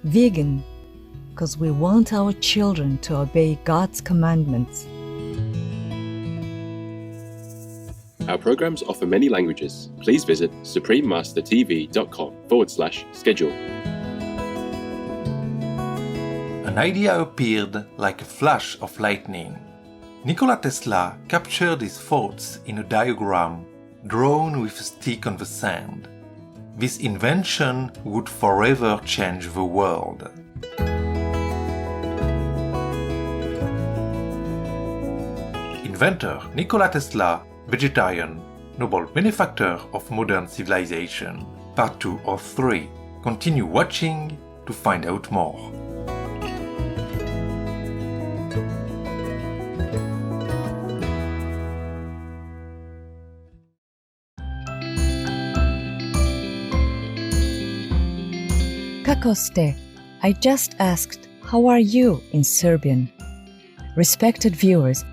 Vegan, because we want our children to obey God's commandments. Our programs offer many languages. Please visit suprememastertv.com/schedule. An idea appeared like a flash of lightning. Nikola Tesla captured his thoughts in a diagram drawn with a stick on the sand. This invention would forever change the world. Inventor Nikola Tesla, vegetarian, noble benefactor of modern civilization. Part 2 or 3. Continue watching to find out more. Kako ste? I just asked, how are you in Serbian? Respected viewers,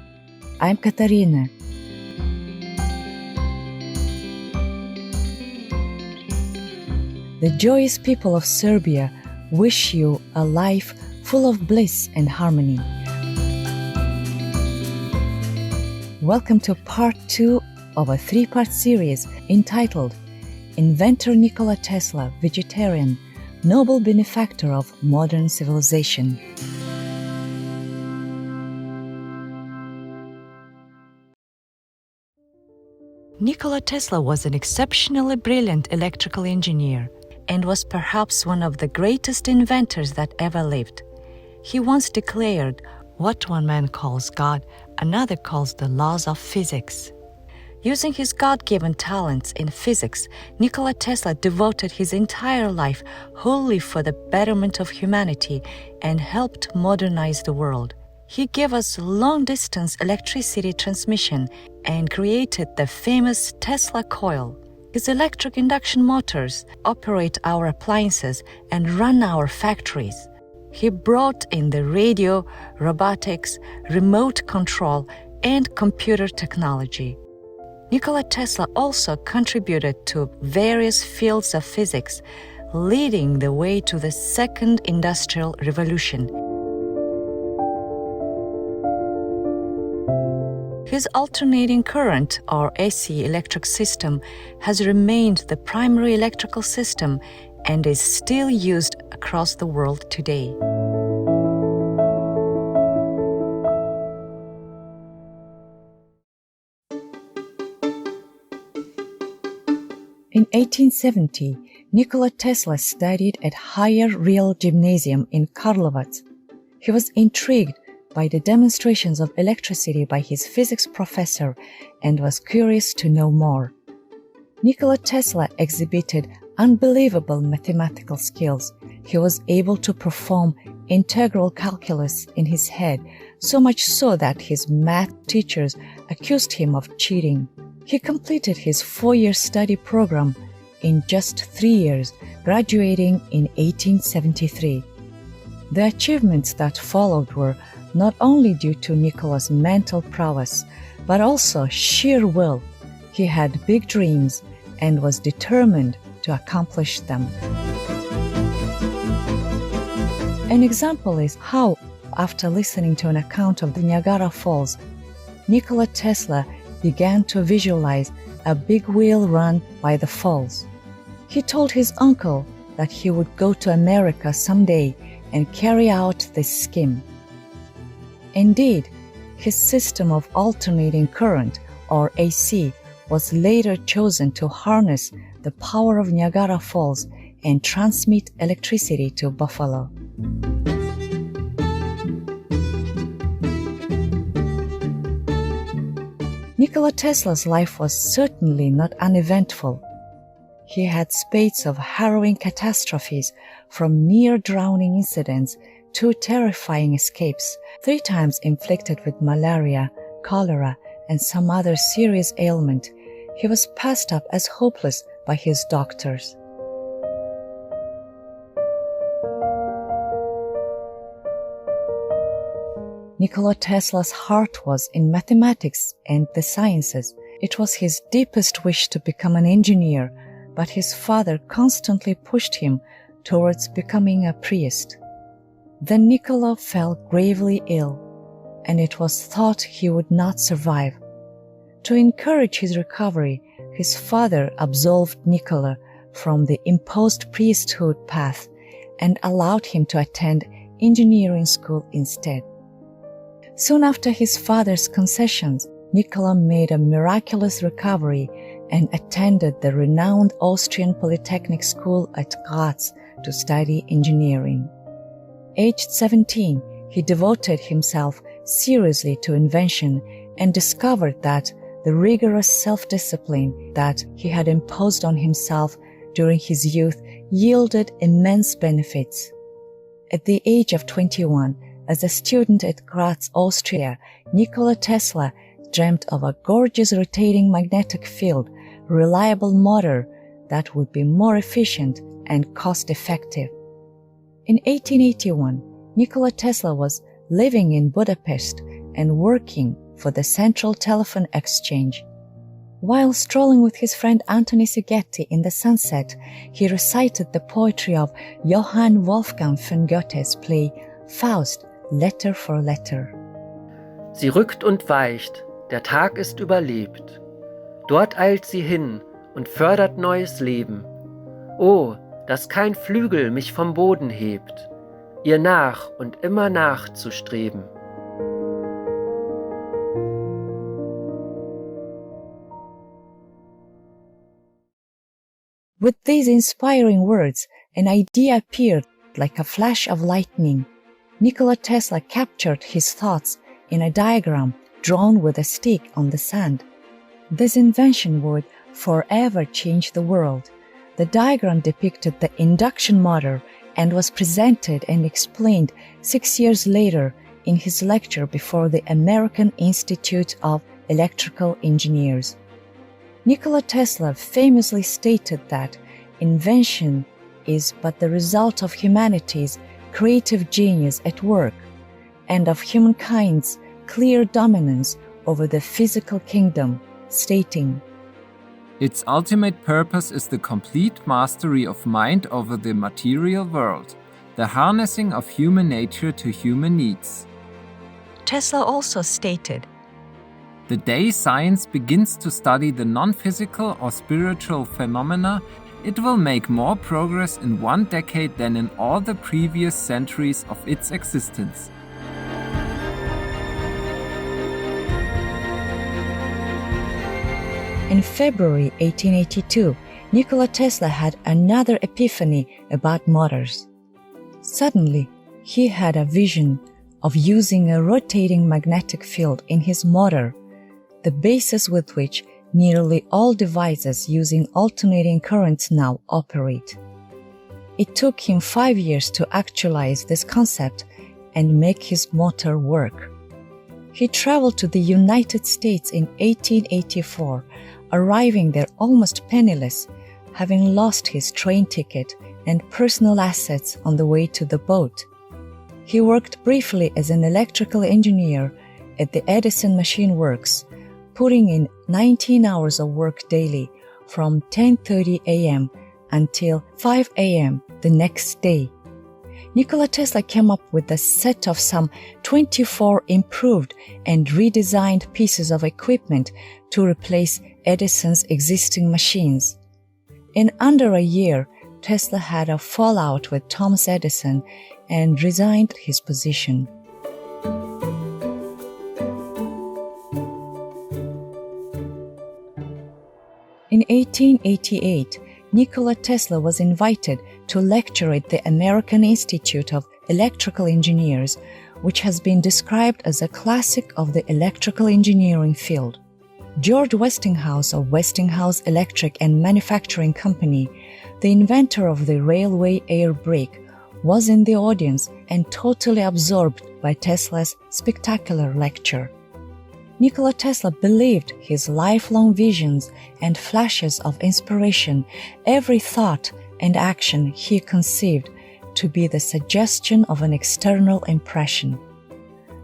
I'm Katarina. The joyous people of Serbia wish you a life full of bliss and harmony. Welcome to part 2 of a 3-part series entitled Inventor Nikola Tesla, Vegetarian, Noble Benefactor of Modern Civilization. Nikola Tesla was an exceptionally brilliant electrical engineer and was perhaps one of the greatest inventors that ever lived. He once declared, "What one man calls God, another calls the laws of physics." Using his God-given talents in physics, Nikola Tesla devoted his entire life wholly for the betterment of humanity and helped modernize the world. He gave us long-distance electricity transmission and created the famous Tesla coil. His electric induction motors operate our appliances and run our factories. He brought in the radio, robotics, remote control, and computer technology. Nikola Tesla also contributed to various fields of physics, leading the way to the Second Industrial Revolution. His alternating current, or AC electric system, has remained the primary electrical system and is still used across the world today. In 1870, Nikola Tesla studied at Higher Real Gymnasium in Karlovac. He was intrigued by the demonstrations of electricity by his physics professor and was curious to know more. Nikola Tesla exhibited unbelievable mathematical skills. He was able to perform integral calculus in his head, so much so that his math teachers accused him of cheating. He completed his 4-year study program in just 3 years, graduating in 1873. The achievements that followed were not only due to Nikola's mental prowess, but also sheer will. He had big dreams and was determined to accomplish them. An example is how, after listening to an account of the Niagara Falls, Nikola Tesla began to visualize a big wheel run by the falls. He told his uncle that he would go to America someday and carry out this scheme. Indeed, his system of alternating current, or AC, was later chosen to harness the power of Niagara Falls and transmit electricity to Buffalo. Nikola Tesla's life was certainly not uneventful. He had spades of harrowing catastrophes, from near-drowning incidents to terrifying escapes, 3 times inflicted with malaria, cholera, and some other serious ailment. He was passed up as hopeless by his doctors. Nikola Tesla's heart was in mathematics and the sciences. It was his deepest wish to become an engineer, but his father constantly pushed him towards becoming a priest. Then Nikola fell gravely ill, and it was thought he would not survive. To encourage his recovery, his father absolved Nikola from the imposed priesthood path and allowed him to attend engineering school instead. Soon after his father's concessions, Nikola made a miraculous recovery and attended the renowned Austrian Polytechnic School at Graz to study engineering. Aged 17, he devoted himself seriously to invention and discovered that the rigorous self-discipline that he had imposed on himself during his youth yielded immense benefits. At the age of 21, as a student at Graz, Austria, Nikola Tesla dreamt of a gorgeous rotating magnetic field, reliable motor that would be more efficient and cost-effective. In 1881, Nikola Tesla was living in Budapest and working for the Central Telephone Exchange. While strolling with his friend Anthony Szigeti in the sunset, he recited the poetry of Johann Wolfgang von Goethe's play Faust, Letter for Letter. Sie rückt und weicht, der Tag ist überlebt. Dort eilt sie hin und fördert neues Leben. Oh, dass kein Flügel mich vom Boden hebt, ihr nach und immer nachzustreben. With these inspiring words, an idea appeared like a flash of lightning. Nikola Tesla captured his thoughts in a diagram drawn with a stick on the sand. This invention would forever change the world. The diagram depicted the induction motor and was presented and explained 6 years later in his lecture before the American Institute of Electrical Engineers. Nikola Tesla famously stated that invention is but the result of humanity's creative genius at work and of humankind's clear dominance over the physical kingdom, stating, "Its ultimate purpose is the complete mastery of mind over the material world, the harnessing of human nature to human needs." Tesla also stated, "The day science begins to study the non-physical or spiritual phenomena, it will make more progress in 1 decade than in all the previous centuries of its existence." In February 1882, Nikola Tesla had another epiphany about motors. Suddenly, he had a vision of using a rotating magnetic field in his motor, the basis with which nearly all devices using alternating currents now operate. It took him 5 years to actualize this concept and make his motor work. He traveled to the United States in 1884, arriving there almost penniless, having lost his train ticket and personal assets on the way to the boat. He worked briefly as an electrical engineer at the Edison Machine Works, putting in 19 hours of work daily from 10:30 a.m. until 5 a.m. the next day. Nikola Tesla came up with a set of some 24 improved and redesigned pieces of equipment to replace Edison's existing machines. In under a year, Tesla had a fallout with Thomas Edison and resigned his position. In 1888, Nikola Tesla was invited to lecture at the American Institute of Electrical Engineers, which has been described as a classic of the electrical engineering field. George Westinghouse of Westinghouse Electric and Manufacturing Company, the inventor of the railway air brake, was in the audience and totally absorbed by Tesla's spectacular lecture. Nikola Tesla believed his lifelong visions and flashes of inspiration, every thought and action he conceived, to be the suggestion of an external impression.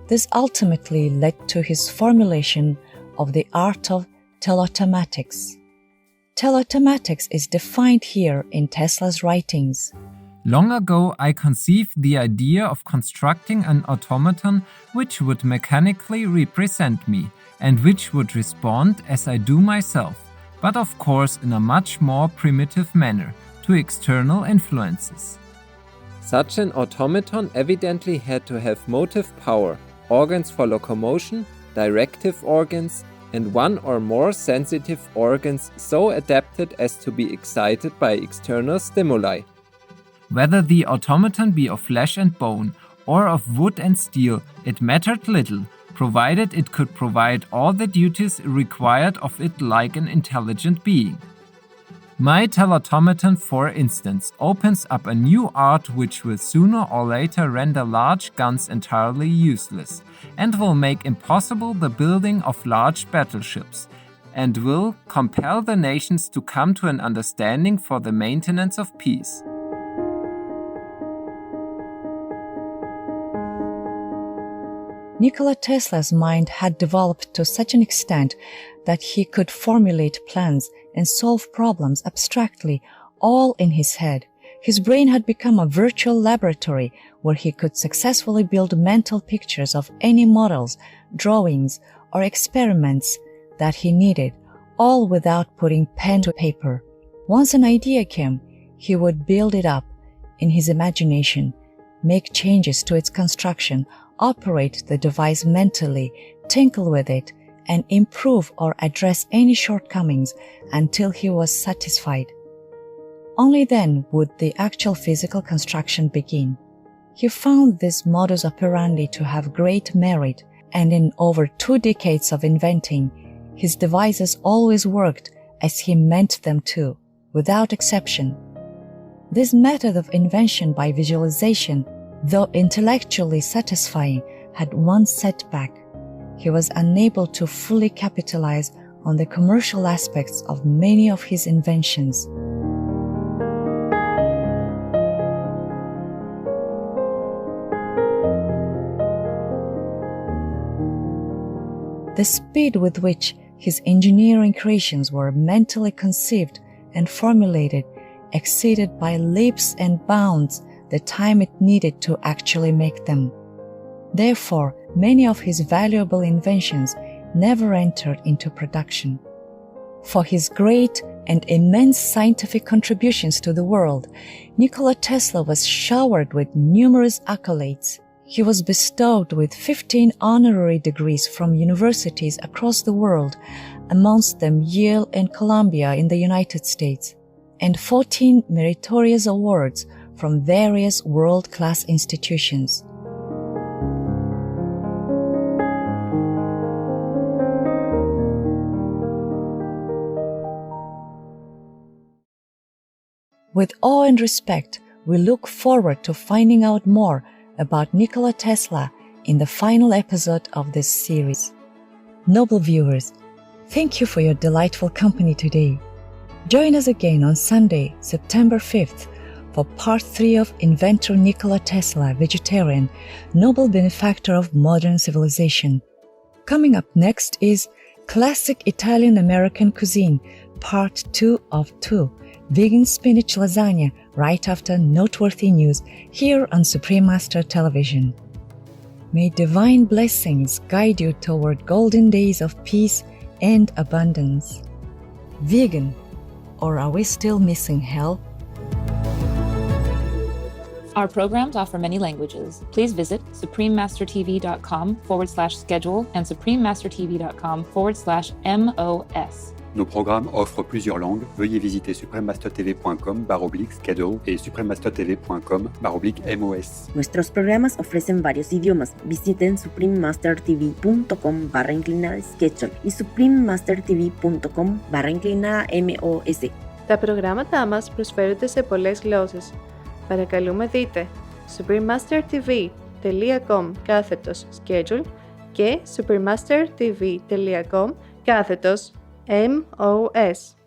This ultimately led to his formulation of the art of telautomatics. Telautomatics is defined here in Tesla's writings. Long ago, I conceived the idea of constructing an automaton which would mechanically represent me and which would respond as I do myself, but of course in a much more primitive manner, to external influences. Such an automaton evidently had to have motive power, organs for locomotion, directive organs, and one or more sensitive organs so adapted as to be excited by external stimuli. Whether the automaton be of flesh and bone or of wood and steel, it mattered little, provided it could provide all the duties required of it like an intelligent being. My telautomaton, for instance, opens up a new art which will sooner or later render large guns entirely useless, and will make impossible the building of large battleships, and will compel the nations to come to an understanding for the maintenance of peace. Nikola Tesla's mind had developed to such an extent that he could formulate plans and solve problems abstractly, all in his head. His brain had become a virtual laboratory where he could successfully build mental pictures of any models, drawings, or experiments that he needed, all without putting pen to paper. Once an idea came, he would build it up in his imagination, make changes to its construction, operate the device mentally, tinker with it, and improve or address any shortcomings until he was satisfied. Only then would the actual physical construction begin. He found this modus operandi to have great merit, and in over 2 decades of inventing, his devices always worked as he meant them to, without exception. This method of invention by visualization, though intellectually satisfying, had one setback. He was unable to fully capitalize on the commercial aspects of many of his inventions. The speed with which his engineering creations were mentally conceived and formulated exceeded by leaps and bounds the time it needed to actually make them. Therefore, many of his valuable inventions never entered into production. For his great and immense scientific contributions to the world, Nikola Tesla was showered with numerous accolades. He was bestowed with 15 honorary degrees from universities across the world, amongst them Yale and Columbia in the United States, and 14 meritorious awards from various world-class institutions. With awe and respect, we look forward to finding out more about Nikola Tesla in the final episode of this series. Noble viewers, thank you for your delightful company today. Join us again on Sunday, September 5th, for Part 3 of Inventor Nikola Tesla, vegetarian, noble benefactor of modern civilization. Coming up next is Classic Italian-American Cuisine, Part 2 of 2, Vegan Spinach Lasagna, right after noteworthy news here on Supreme Master Television. May divine blessings guide you toward golden days of peace and abundance. Vegan, or are we still missing hell? Our programs offer many languages. Please visit suprememastertv.com/schedule and suprememastertv.com/MOS. Nos programmes offrent plusieurs langues. Veuillez visiter suprememastertv.com/schedule et suprememastertv.com/MOS. Nuestros programas ofrecen varios idiomas. Visiten suprememastertv.com/schedule y suprememastertv.com/MOS. Τα προγράμματά μας προσφέρονται σε πολλές γλώσσες. Παρακαλούμε δείτε suprememastertv.com/schedule και suprememastertv.com/MOS.